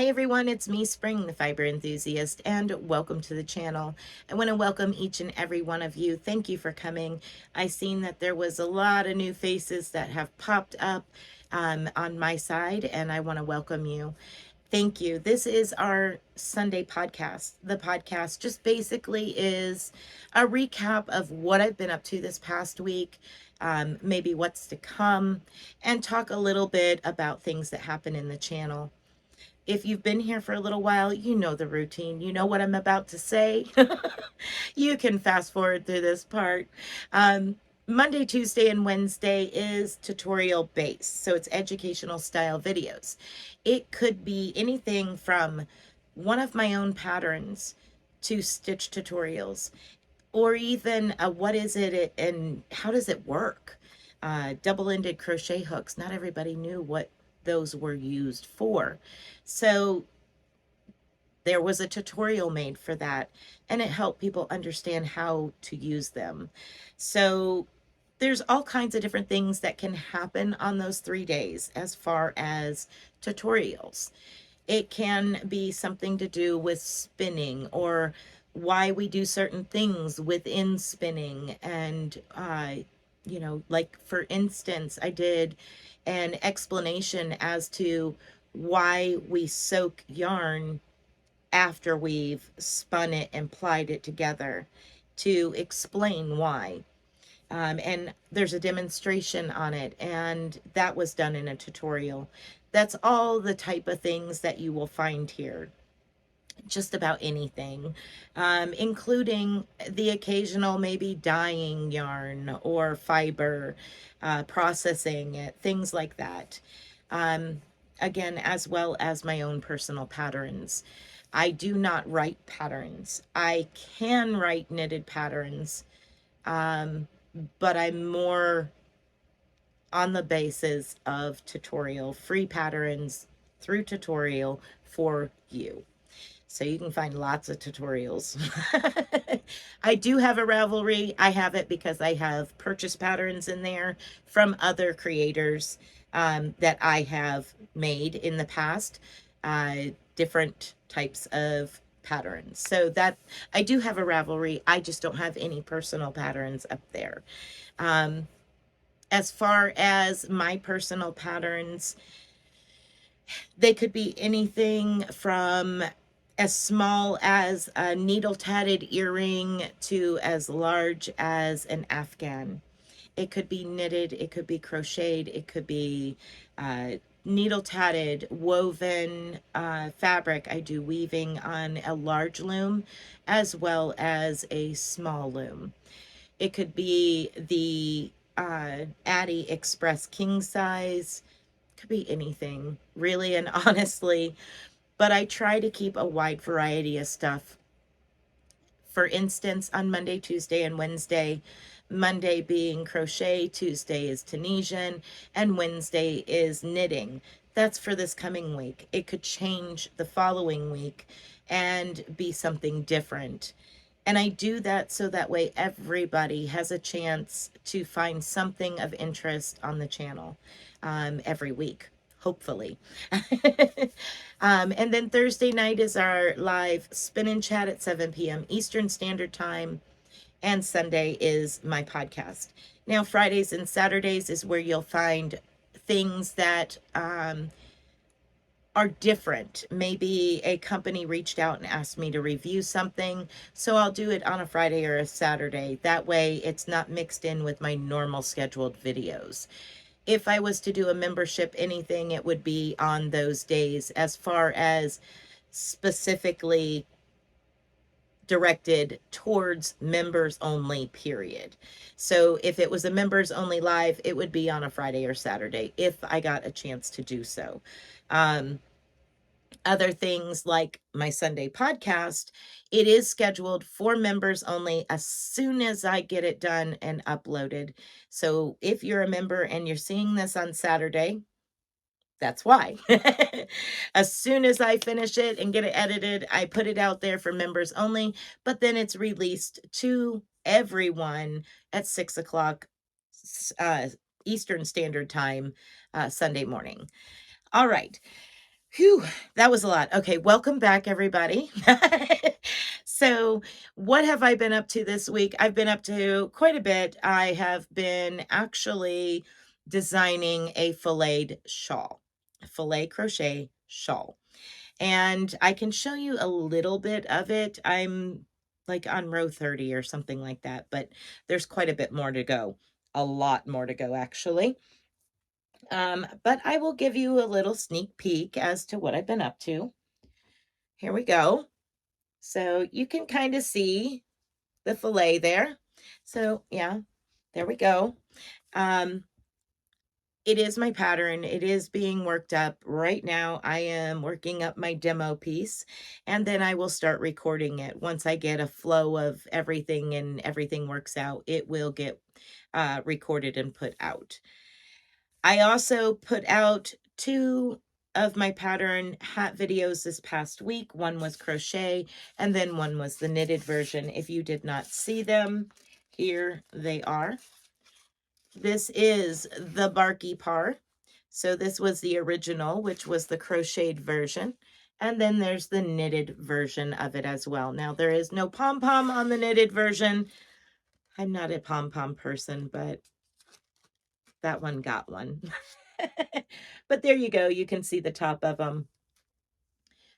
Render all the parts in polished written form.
everyone, it's me, Spring, the fiber enthusiast, and welcome to the channel. I want to welcome each and every one of you. Thank you for coming. I seen that there was a lot of new faces that have popped up on my side, and I want to welcome you. Thank you. This is our Sunday podcast. The podcast just basically is a recap of what I've been up to this past week, maybe what's to come, and talk a little bit about things that happen in the channel. If you've been here for a little while, you know the routine. You know what I'm about to say. You can fast forward through this part. Monday, Tuesday, and Wednesday is tutorial based. So it's educational style videos. It could be anything from one of my own patterns to stitch tutorials, or even what is it and how does it work? Double-ended crochet hooks. Not everybody knew what those were used for. So there was a tutorial made for that, and it helped people understand how to use them. So there's all kinds of different things that can happen on those 3 days as far as tutorials. It can be something to do with spinning, or why we do certain things within spinning. And like for instance, I did an explanation as to why we soak yarn after we've spun it and plied it together, to explain why. And there's a demonstration on it, and that was done in a tutorial. That's all the type of things that you will find here. Just about anything, including the occasional maybe dyeing yarn or fiber, processing it, things like that. Again, as well as my own personal patterns. I do not write patterns. I can write knitted patterns, but I'm more on the basis of tutorial, free patterns through tutorial for you. So you can find lots of tutorials. I do have a Ravelry. I have it because I have purchase patterns in there from other creators that I have made in the past, different types of patterns. So that I do have a Ravelry. I just don't have any personal patterns up there. As far as my personal patterns, they could be anything from as small as a needle tatted earring to as large as an Afghan. It could be knitted, it could be crocheted, it could be needle tatted, woven fabric. I do weaving on a large loom as well as a small loom. It could be the Addie Express king size. Could be anything, really and honestly. But I try to keep a wide variety of stuff. For instance, on Monday, Tuesday, and Wednesday, Monday being crochet, Tuesday is Tunisian, and Wednesday is knitting. That's for this coming week. It could change the following week and be something different. And I do that so that way everybody has a chance to find something of interest on the channel every week, hopefully. And then Thursday night is our live spin and chat at 7 p.m. Eastern Standard Time. And Sunday is my podcast. Now, Fridays and Saturdays is where you'll find things that are different. Maybe a company reached out and asked me to review something, so I'll do it on a Friday or a Saturday. That way it's not mixed in with my normal scheduled videos. If I was to do a membership anything, it would be on those days, as far as specifically directed towards members only, period. So if it was a members only live, it would be on a Friday or Saturday if I got a chance to do so. Other things like my Sunday podcast, it is scheduled for members only as soon as I get it done and uploaded. So if you're a member and you're seeing this on Saturday, that's why. As soon as I finish it and get it edited, I put it out there for members only, but then it's released to everyone at 6 o'clock Eastern Standard Time, Sunday morning. All right. Whew, that was a lot. Okay, welcome back, everybody. So, what have I been up to this week? I've been up to quite a bit. I have been actually designing a filleted shawl, a fillet crochet shawl. And I can show you a little bit of it. I'm like on row 30 or something like that, but there's quite a bit more to go. A lot more to go, actually. But I will give you a little sneak peek as to what I've been up to. Here we go. So you can kind of see the fillet there. So yeah, there we go. Um, it is my pattern. It is being worked up right now. I am working up my demo piece, and then I will start recording it. Once I get a flow of everything and everything works out, it will get recorded and put out. I also put out 2 of my pattern hat videos this past week. One was crochet, and then one was the knitted version. If you did not see them, here they are. This is the Barky Par. So this was the original, which was the crocheted version. And then there's the knitted version of it as well. Now, there is no pom-pom on the knitted version. I'm not a pom-pom person, but that one got one. But there you go. You can see the top of them.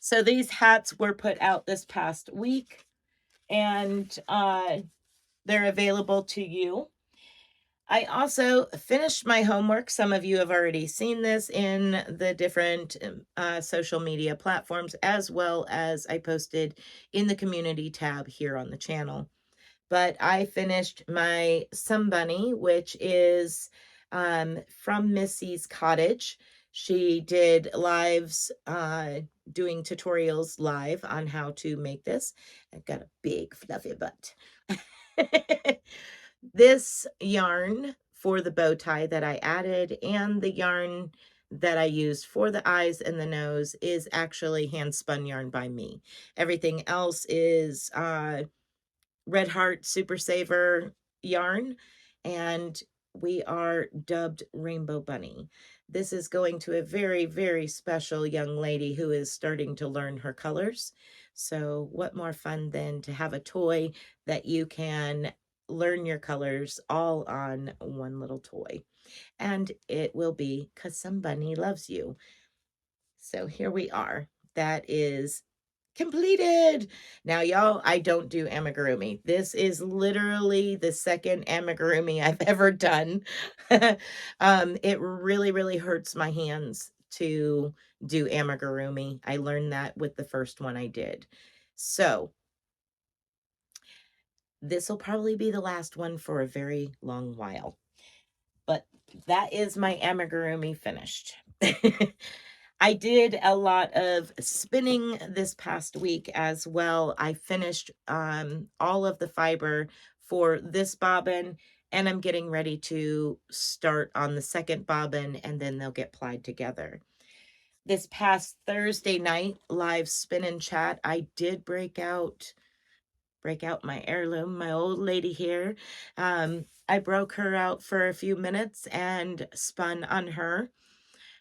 So these hats were put out this past week, and they're available to you. I also finished my homework. Some of you have already seen this in the different social media platforms, as well as I posted in the community tab here on the channel. But I finished my Sun Bunny, which is from Missy's Cottage. She did lives, doing tutorials live on how to make this. I've got a big fluffy butt. This yarn for the bow tie that I added and the yarn that I used for the eyes and the nose is actually hand spun yarn by me. Everything else is Red Heart Super Saver yarn, and we are dubbed Rainbow Bunny. This is going to a very, very special young lady who is starting to learn her colors. So what more fun than to have a toy that you can learn your colors all on one little toy. And it will be 'Cause Somebody Loves You. So here we are. That is completed. Now, y'all, I don't do amigurumi. This is literally the second amigurumi I've ever done. It really, really hurts my hands to do amigurumi. I learned that with the first one I did. So this will probably be the last one for a very long while. But that is my amigurumi finished. I did a lot of spinning this past week as well. I finished all of the fiber for this bobbin, and I'm getting ready to start on the second bobbin, and then they'll get plied together. This past Thursday night live spin and chat, I did break out my heirloom, my old lady here. I broke her out for a few minutes and spun on her.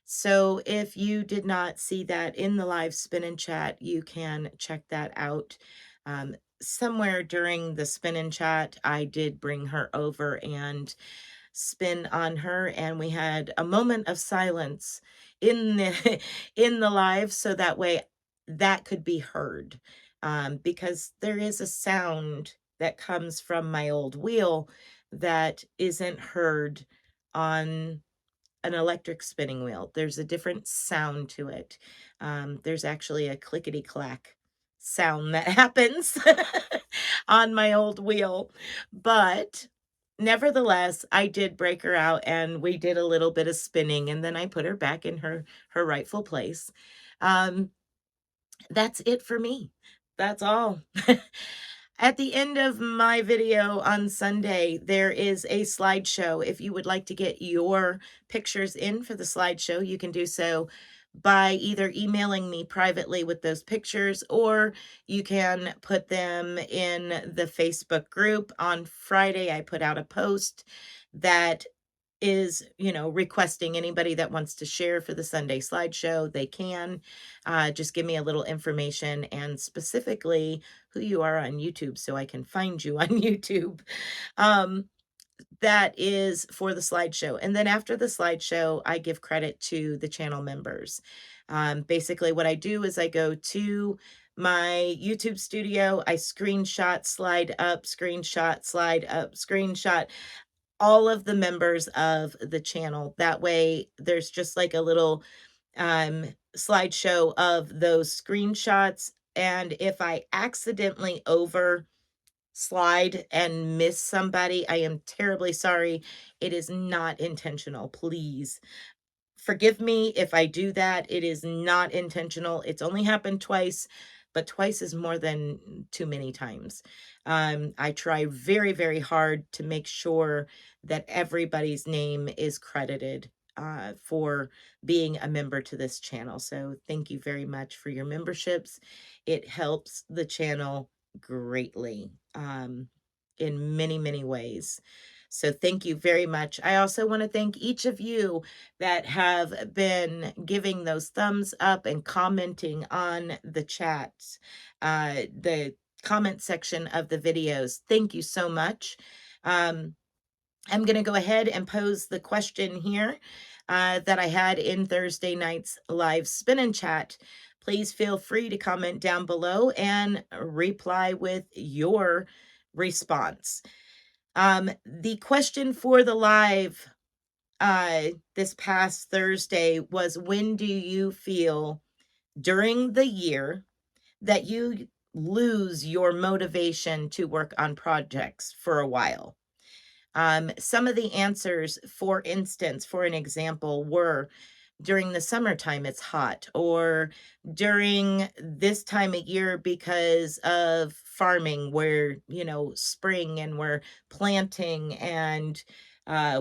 So if you did not see that in the live spin and chat, you can check that out. Somewhere during the spin and chat, I did bring her over and spin on her, and we had a moment of silence in the in the live, so that way that could be heard, because there is a sound that comes from my old wheel that isn't heard on an electric spinning wheel. There's a different sound to it. There's actually a clickety clack sound that happens on my old wheel. But nevertheless, I did break her out and we did a little bit of spinning, and then I put her back in her rightful place. Um, that's it for me. That's all. At the end of my video on Sunday, there is a slideshow. If you would like to get your pictures in for the slideshow, you can do so by either emailing me privately with those pictures, or you can put them in the Facebook group. On Friday, I put out a post that is, you know, requesting anybody that wants to share for the Sunday Slideshow, they can. Just give me a little information and specifically who you are on YouTube so I can find you on YouTube. Um, that is for the slideshow. And then after the slideshow, I give credit to the channel members. Basically, what I do is I go to my YouTube studio, I screenshot, slide up, screenshot, slide up, screenshot all of the members of the channel. That way, there's just like a little slideshow of those screenshots. And if I accidentally over slide and miss somebody, I am terribly sorry. It is not intentional. Please forgive me if I do that. It is not intentional. It's only happened twice, but twice is more than too many times. I try very, very hard to make sure that everybody's name is credited for being a member to this channel. So thank you very much for your memberships. It helps the channel greatly in many, many ways. So thank you very much. I also want to thank each of you that have been giving those thumbs up and commenting on the chats, the comment section of the videos. Thank you so much. I'm going to go ahead and pose the question here that I had in Thursday night's live spin and chat. Please feel free to comment down below and reply with your response. The question for the live this past Thursday was, when do you feel during the year that you lose your motivation to work on projects for a while? Some of the answers, for instance, for an example, were during the summertime, it's hot, or during this time of year because of farming, where, you know, spring and we're planting and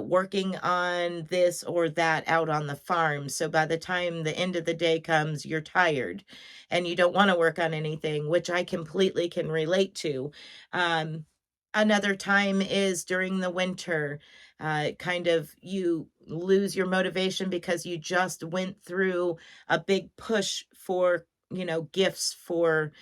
working on this or that out on the farm. So by the time the end of the day comes, you're tired and you don't want to work on anything, which I completely can relate to. Another time is during the winter. Kind of you lose your motivation because you just went through a big push for, you know, gifts for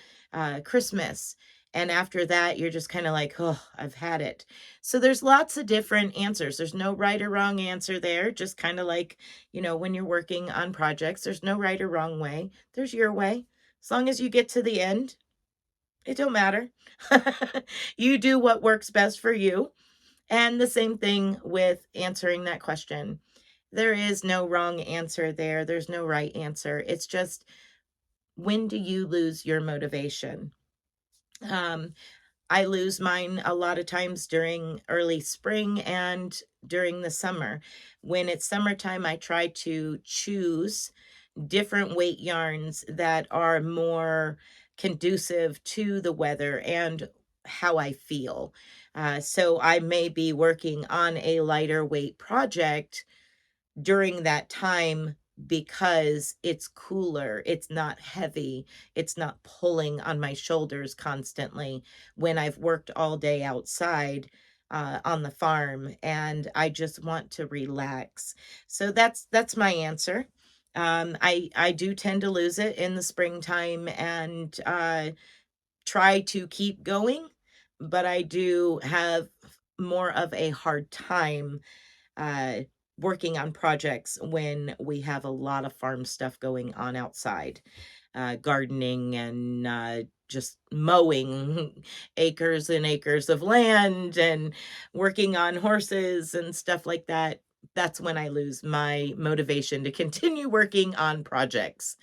Christmas. And after that, you're just kind of like, oh, I've had it. So there's lots of different answers. There's no right or wrong answer there. Just kind of like, you know, when you're working on projects, there's no right or wrong way. There's your way. As long as you get to the end, it don't matter. You do what works best for you. And the same thing with answering that question. There is no wrong answer there. There's no right answer. It's just, when do you lose your motivation? I lose mine a lot of times during early spring and during the summer. When it's summertime, I try to choose different weight yarns that are more conducive to the weather and how I feel. So I may be working on a lighter weight project during that time because it's cooler, it's not heavy, it's not pulling on my shoulders constantly when I've worked all day outside on the farm and I just want to relax. So that's my answer. I do tend to lose it in the springtime and try to keep going, but I do have more of a hard time uh, working on projects when we have a lot of farm stuff going on outside, gardening and just mowing acres and acres of land and working on horses and stuff like that. That's when I lose my motivation to continue working on projects.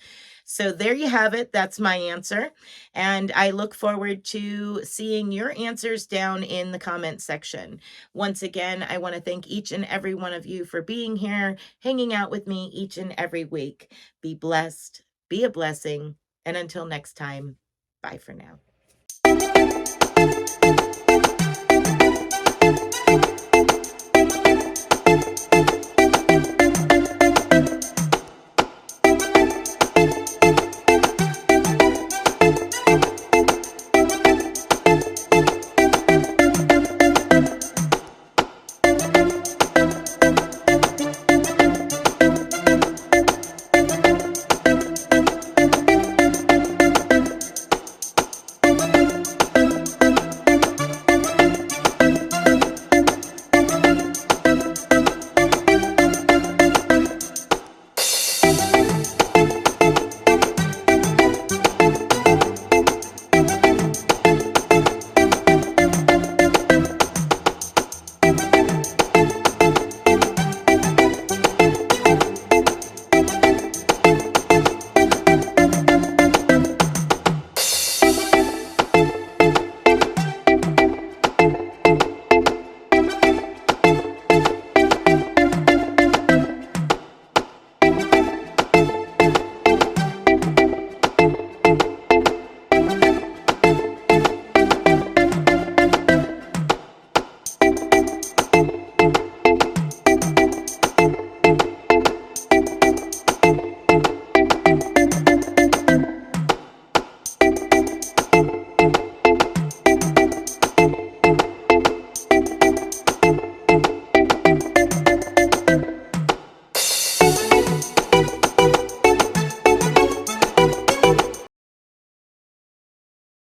So there you have it. That's my answer. And I look forward to seeing your answers down in the comment section. Once again, I want to thank each and every one of you for being here, hanging out with me each and every week. Be blessed, be a blessing, and until next time, bye for now.